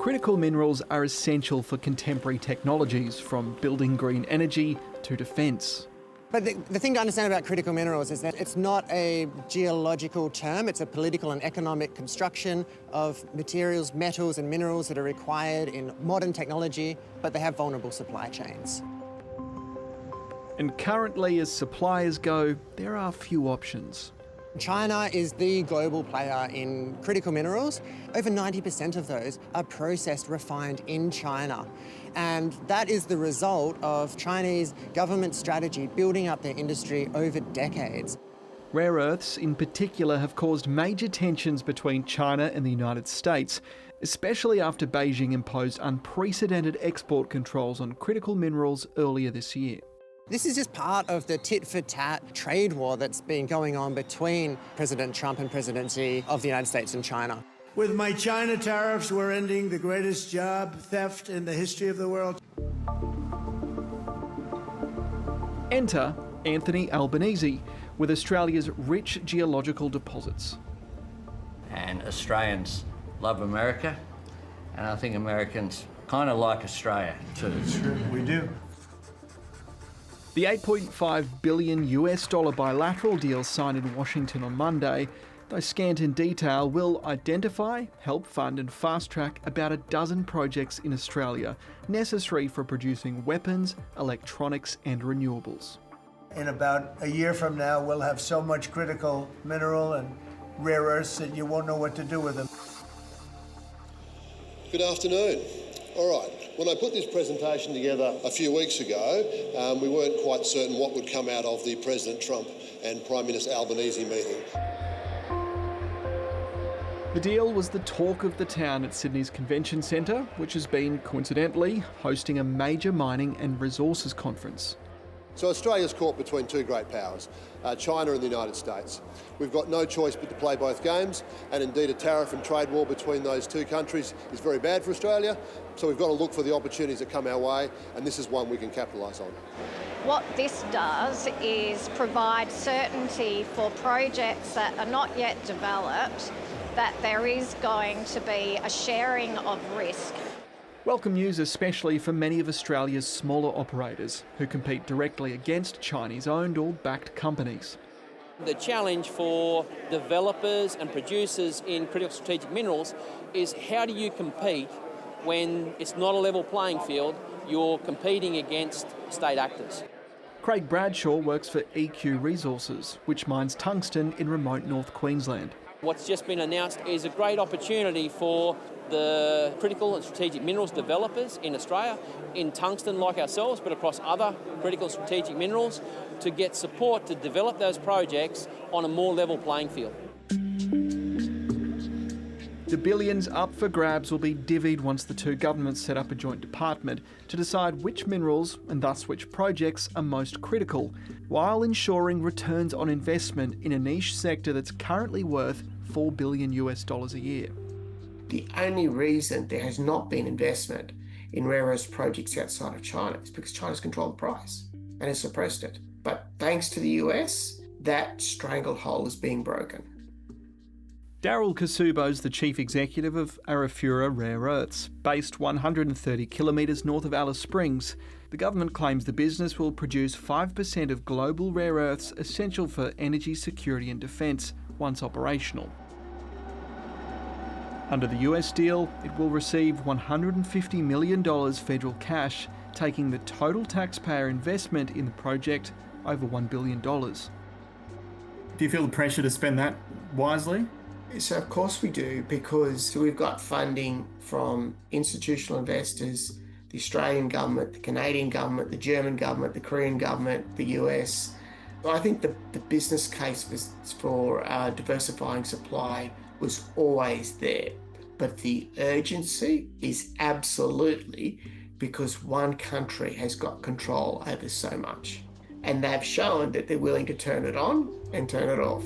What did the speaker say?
Critical minerals are essential for contemporary technologies, from building green energy to defence. But the thing to understand about critical minerals is that it's not a geological term, it's a political and economic construction of materials, metals and minerals that are required in modern technology, but they have vulnerable supply chains. And currently, as suppliers go, there are few options. China is the global player in critical minerals. Over 90% of those are processed, refined in China. And that is the result of Chinese government strategy building up their industry over decades. Rare earths in particular have caused major tensions between China and the United States, especially after Beijing imposed unprecedented export controls on critical minerals earlier this year. This is just part of the tit-for-tat trade war that's been going on between President Trump and President Xi of the United States and China. With my China tariffs, we're ending the greatest job theft in the history of the world. Enter Anthony Albanese with Australia's rich geological deposits. And Australians love America, and I think Americans kind of like Australia too. Sure, we do. The $8.5 billion bilateral deal signed in Washington on Monday, though scant in detail, will identify, help fund and fast-track about a dozen projects in Australia necessary for producing weapons, electronics and renewables. In about a year from now, we'll have so much critical mineral and rare earths that you won't know what to do with them. Good afternoon. All right. When I put this presentation together a few weeks ago, we weren't quite certain what would come out of the President Trump and Prime Minister Albanese meeting. The deal was the talk of the town at Sydney's Convention Centre, which has been, coincidentally, hosting a major mining and resources conference. So Australia's caught between two great powers, China and the United States. We've got no choice but to play both games, and indeed a tariff and trade war between those two countries is very bad for Australia. So we've got to look for the opportunities that come our way, and this is one we can capitalise on. What this does is provide certainty for projects that are not yet developed, that there is going to be a sharing of risk. Welcome news, especially for many of Australia's smaller operators who compete directly against Chinese-owned or backed companies. The challenge for developers and producers in critical strategic minerals is how do you compete when it's not a level playing field, you're competing against state actors. Craig Bradshaw works for EQ Resources, which mines tungsten in remote North Queensland. What's just been announced is a great opportunity for the critical and strategic minerals developers in Australia, in tungsten like ourselves, but across other critical strategic minerals, to get support to develop those projects on a more level playing field. The billions up for grabs will be divvied once the two governments set up a joint department to decide which minerals, and thus which projects, are most critical, while ensuring returns on investment in a niche sector that's currently worth $4 billion a year. The only reason there has not been investment in rare earth projects outside of China is because China's controlled the price and has suppressed it. But thanks to the US, that stranglehold is being broken. Daryl Kasubo's the chief executive of Arafura Rare Earths. Based 130 kilometres north of Alice Springs, the government claims the business will produce 5% of global rare earths essential for energy security and defence once operational. Under the US deal, it will receive $150 million federal cash, taking the total taxpayer investment in the project over $1 billion. Do you feel the pressure to spend that wisely? So of course we do, because we've got funding from institutional investors, the Australian government, the Canadian government, the German government, the Korean government, the US. I think the business case for diversifying supply was always there, but the urgency is absolutely because one country has got control over so much, and they've shown that they're willing to turn it on and turn it off.